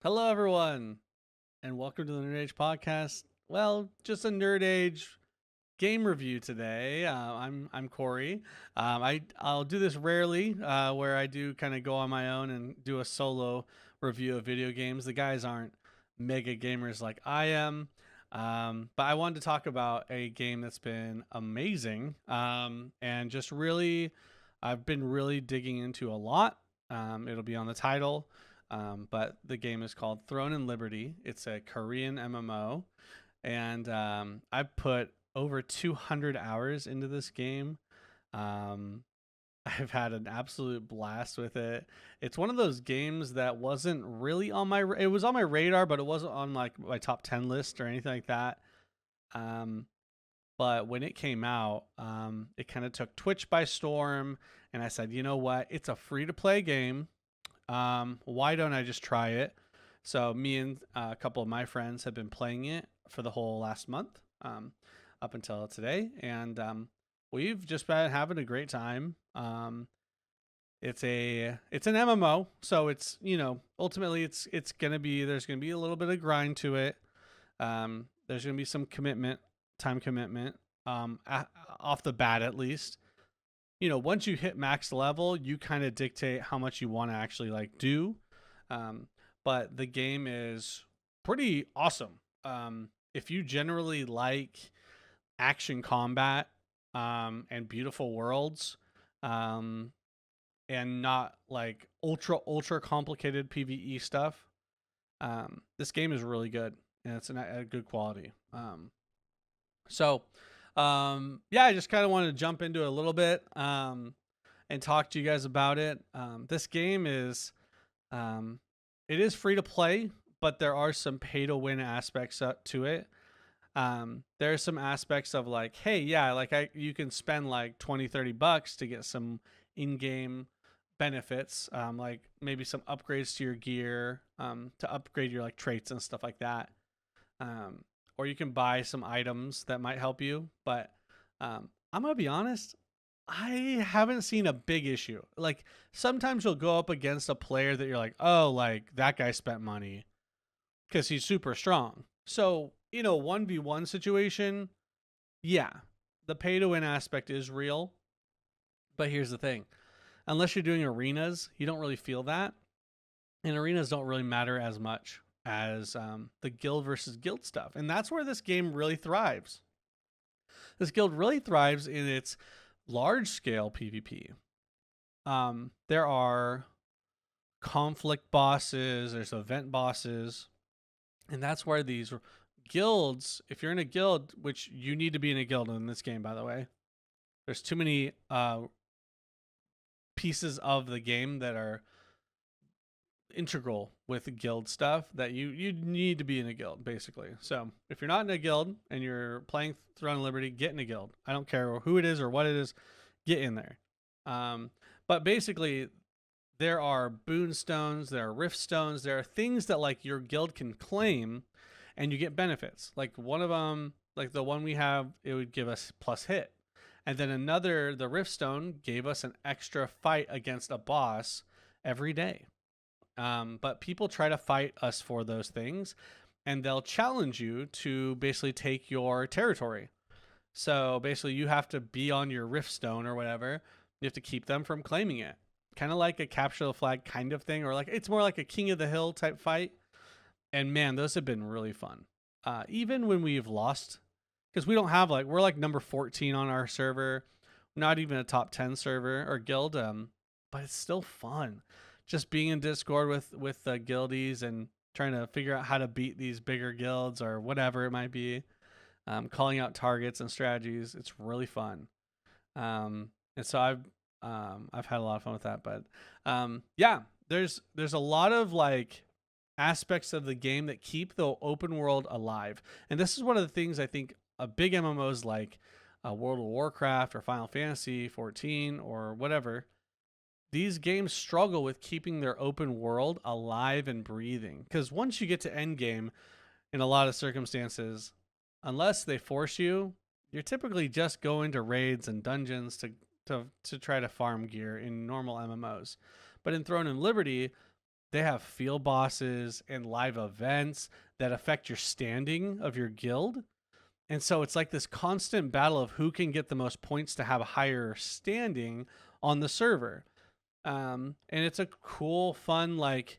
Hello, everyone, and welcome to the Nerd Age Podcast. Well, just a Nerd Age game review today. I'm Cory. I'll do this rarely, where I do kind of go on my own and do a solo review of video games. The guys aren't mega gamers like I am, but I wanted to talk about a game that's been amazing, and just really, I've been really digging into a lot. It'll be on the title. But the game is called Throne and Liberty. It's a Korean MMO, and I've put over 200 hours into this game. Um, I've had an absolute blast with it. It's one of those games that wasn't really on my. It was on my radar, but it wasn't on like my top 10 list or anything like that. Um, but when it came out, it kind of took Twitch by storm, and I said, you know what? It's a free to play game. Why don't I just try it? So me and a couple of my friends have been playing it for the whole last month, up until today, and we've just been having a great time. It's an MMO, so it's ultimately it's gonna be there's gonna be a little bit of grind to it. There's gonna be some time commitment, off the bat at least. Once you hit max level, you kind of dictate how much you want to actually like do. Um, but the game is pretty awesome. If you generally like action combat, and beautiful worlds, um, and not like ultra complicated PVE stuff, this game is really good and it's a good quality. So yeah, I just kind of wanted to jump into it a little bit, and talk to you guys about it. This game is um, it is free to play, but there are some pay to win aspects to it. There are some aspects of like, hey, yeah, like you can spend like 20-30 bucks to get some in-game benefits, like maybe some upgrades to your gear, to upgrade your like traits and stuff like that. Um, or you can buy some items that might help you. But I'm gonna be honest, I haven't seen a big issue. Like sometimes you'll go up against a player that you're like, oh, like that guy spent money because he's super strong. So 1v1 situation, yeah, the pay to win aspect is real. But here's the thing: unless you're doing arenas, you don't really feel that, and arenas don't really matter as much as the guild versus guild stuff, and that's where this game really thrives. This guild really thrives in its large scale PvP. There are conflict bosses, there's event bosses, and that's where these guilds, if you're in a guild, which you need to be in a guild in this game, by the way, there's too many pieces of the game that are integral with guild stuff that you need to be in a guild basically. So if you're not in a guild and you're playing Throne of Liberty, get in a guild. I don't care who it is or what it is, get in there. But basically, there are boon stones, there are rift stones, there are things that like your guild can claim, and you get benefits. Like one of them, like the one we have, it would give us plus hit, and then another, the rift stone, gave us an extra fight against a boss every day. But people try to fight us for those things, and they'll challenge you to basically take your territory. So basically, you have to be on your rift stone or whatever. You have to keep them from claiming it. Kind of like a capture the flag kind of thing, or like it's more like a king of the hill type fight. And man, those have been really fun. Even when we've lost, because we don't have like we're like number 14 on our server, not even a top 10 server or guild. But it's still fun, just being in Discord with the guildies and trying to figure out how to beat these bigger guilds or whatever it might be. Calling out targets and strategies. It's really fun. And so I've had a lot of fun with that. But yeah, there's a lot of like aspects of the game that keep the open world alive. And this is one of the things I think a big MMOs like World of Warcraft or Final Fantasy 14 or whatever, these games struggle with keeping their open world alive and breathing. Because once you get to end game, in a lot of circumstances, unless they force you, you're typically just going to raids and dungeons to try to farm gear in normal MMOs. But in Throne and Liberty, They have field bosses and live events that affect your standing of your guild. And so it's like this constant battle of who can get the most points to have a higher standing on the server. And it's a cool, fun, like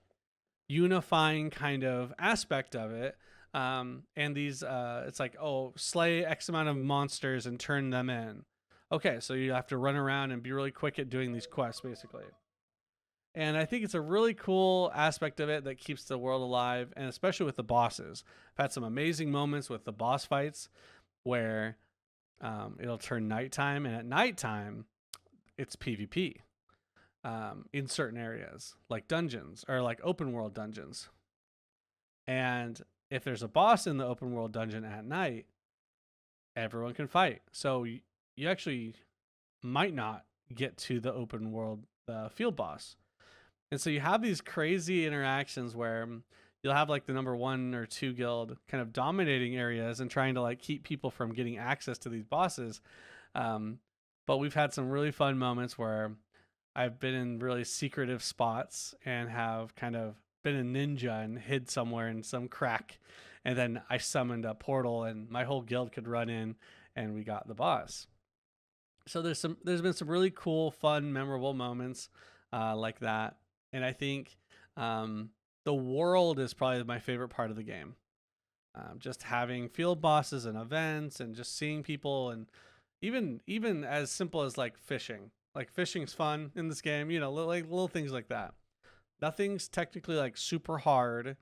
unifying kind of aspect of it. And these, it's like, oh, slay X amount of monsters and turn them in. Okay, so you have to run around and be really quick at doing these quests, basically. And I think it's a really cool aspect of it that keeps the world alive, and especially with the bosses. I've had some amazing moments with the boss fights where it'll turn nighttime, and at nighttime, it's PvP in certain areas, like dungeons or like open world dungeons. And if there's a boss in the open world dungeon at night, everyone can fight. So you actually might not get to the open world field boss. And so you have these crazy interactions where you'll have like the number 1 or 2 guild kind of dominating areas and trying to like keep people from getting access to these bosses. But we've had some really fun moments where I've been in really secretive spots and have kind of been a ninja and hid somewhere in some crack. And then I summoned a portal and my whole guild could run in and we got the boss. So there's been some really cool, fun, memorable moments like that. And I think the world is probably my favorite part of the game. Just having field bosses and events and just seeing people, and even as simple as like fishing. Like fishing's fun in this game, like little things like that. Nothing's technically like super hard.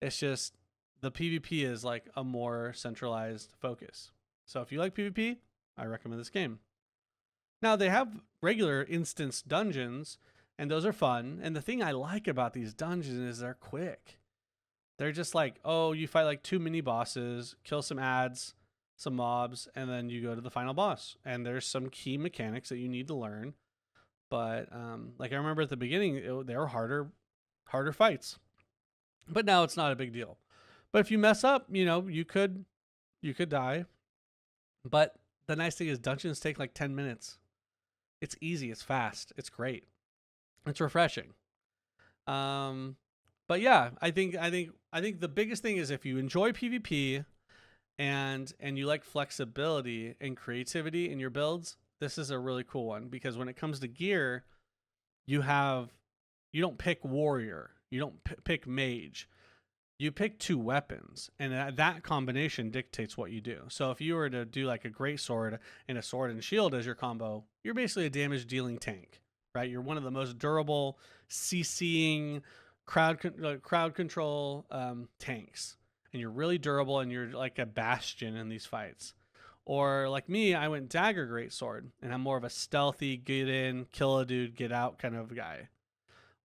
It's just the PvP is like a more centralized focus. So if you like PvP, I recommend this game. Now they have regular instance dungeons, and those are fun. And the thing I like about these dungeons is they're quick. They're just like, oh, you fight like 2 mini bosses, kill some ads, some mobs, and then you go to the final boss. And there's some key mechanics that you need to learn. But like I remember at the beginning, they were harder fights. But now it's not a big deal. But if you mess up, you could die. But the nice thing is dungeons take like 10 minutes. It's easy, it's fast, it's great. It's refreshing. But yeah, I think the biggest thing is if you enjoy PvP and you like flexibility and creativity in your builds, this is a really cool one, because when it comes to gear, you don't pick warrior, you don't pick mage. You pick 2 weapons, and that combination dictates what you do. So if you were to do like a great sword and a sword and shield as your combo, you're basically a damage dealing tank, right? You're one of the most durable CCing crowd control tanks, and you're really durable, and you're like a bastion in these fights. Or like me, I went dagger greatsword, and I'm more of a stealthy, get in, kill a dude, get out kind of guy.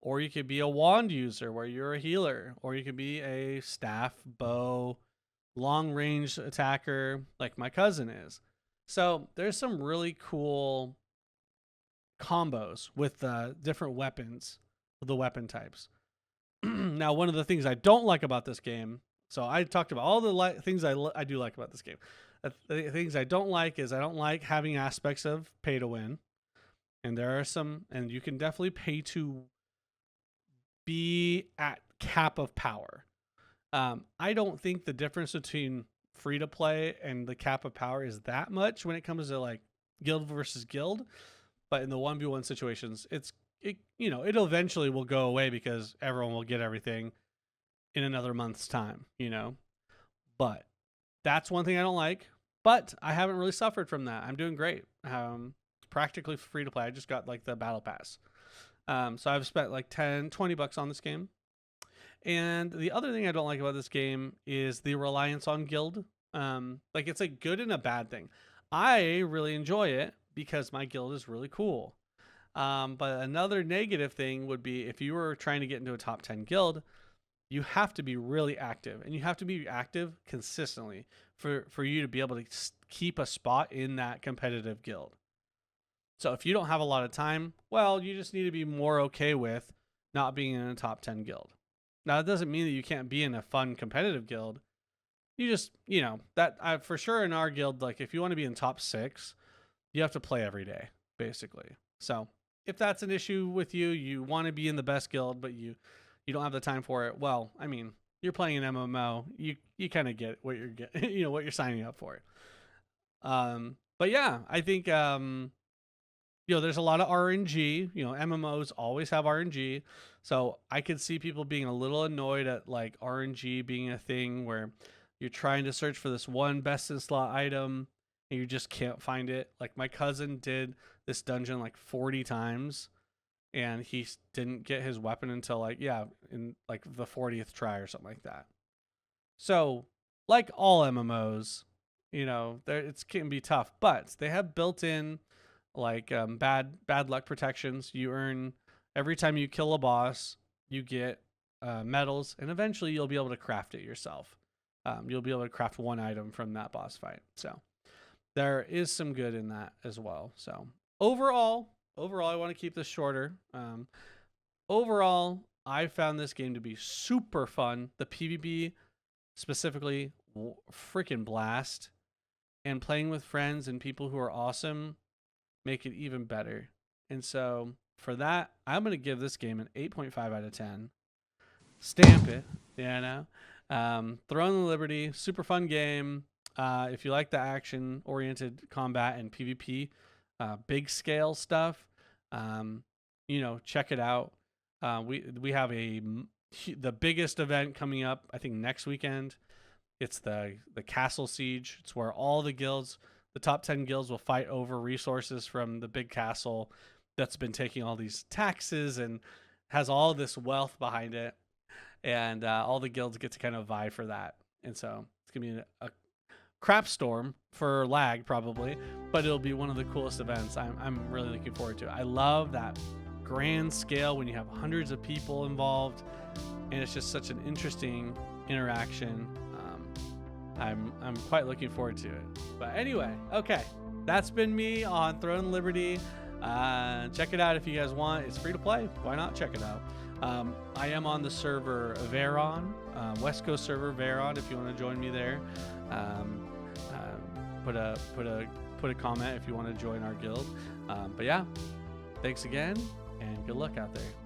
Or you could be a wand user where you're a healer. Or you could be a staff, bow, long range attacker like my cousin is. So there's some really cool combos with different weapons, the weapon types. Now, one of the things I don't like about this game, so I talked about all the things I do like about this game. The things I don't like is I don't like having aspects of pay to win. And there are some, and you can definitely pay to be at cap of power. I don't think the difference between free to play and the cap of power is that much when it comes to like guild versus guild. But in the 1v1 situations, it eventually will go away because everyone will get everything in another month's time, But that's one thing I don't like. But I haven't really suffered from that. I'm doing great. Practically free to play. I just got like the battle pass. So I've spent like $20 on this game. And the other thing I don't like about this game is the reliance on guild. Like it's a good and a bad thing. I really enjoy it because my guild is really cool. But another negative thing would be if you were trying to get into a top 10 guild, you have to be really active, and you have to be active consistently for you to be able to keep a spot in that competitive guild. So if you don't have a lot of time, well, you just need to be more okay with not being in a top 10 guild. Now, it doesn't mean that you can't be in a fun competitive guild. You just, for sure in our guild, like if you want to be in top 6, you have to play every day, basically. So if that's an issue with you, you want to be in the best guild, but you you don't have the time for it. Well, I mean, you're playing an MMO. You kind of get what you're getting, what you're signing up for. But yeah, I think there's a lot of RNG. MMOs always have RNG, so I could see people being a little annoyed at like RNG being a thing where you're trying to search for this one best in slot item and you just can't find it. Like my cousin did this dungeon like 40 times and he didn't get his weapon until in like the 40th try or something like that. So like all MMOs, it can be tough, but they have built in like bad luck protections. You earn every time you kill a boss, you get medals, and eventually you'll be able to craft it yourself. You'll be able to craft one item from that boss fight. So there is some good in that as well. So overall, I want to keep this shorter. Overall, I found this game to be super fun. The PvP specifically, freaking blast. And playing with friends and people who are awesome make it even better. And so for that, I'm going to give this game an 8.5 out of 10. Stamp it. Throne of the Liberty, super fun game. If you like the action-oriented combat and PvP, big scale stuff, check it out. We have the biggest event coming up, I think next weekend. It's the Castle Siege. It's where all the guilds, the top 10 guilds, will fight over resources from the big castle that's been taking all these taxes and has all this wealth behind it. And all the guilds get to kind of vie for that. And so it's going to be a crap storm for lag probably, but it'll be one of the coolest events. I'm really looking forward to it. I love that grand scale when you have hundreds of people involved, and it's just such an interesting interaction. I'm quite looking forward to it. But anyway, okay, that's been me on Throne of Liberty. Check it out if you guys want. It's free to play. Why not check it out? I am on the server Veron, West Coast server Veron. If you want to join me there, put a comment if you want to join our guild. But yeah, thanks again, and good luck out there.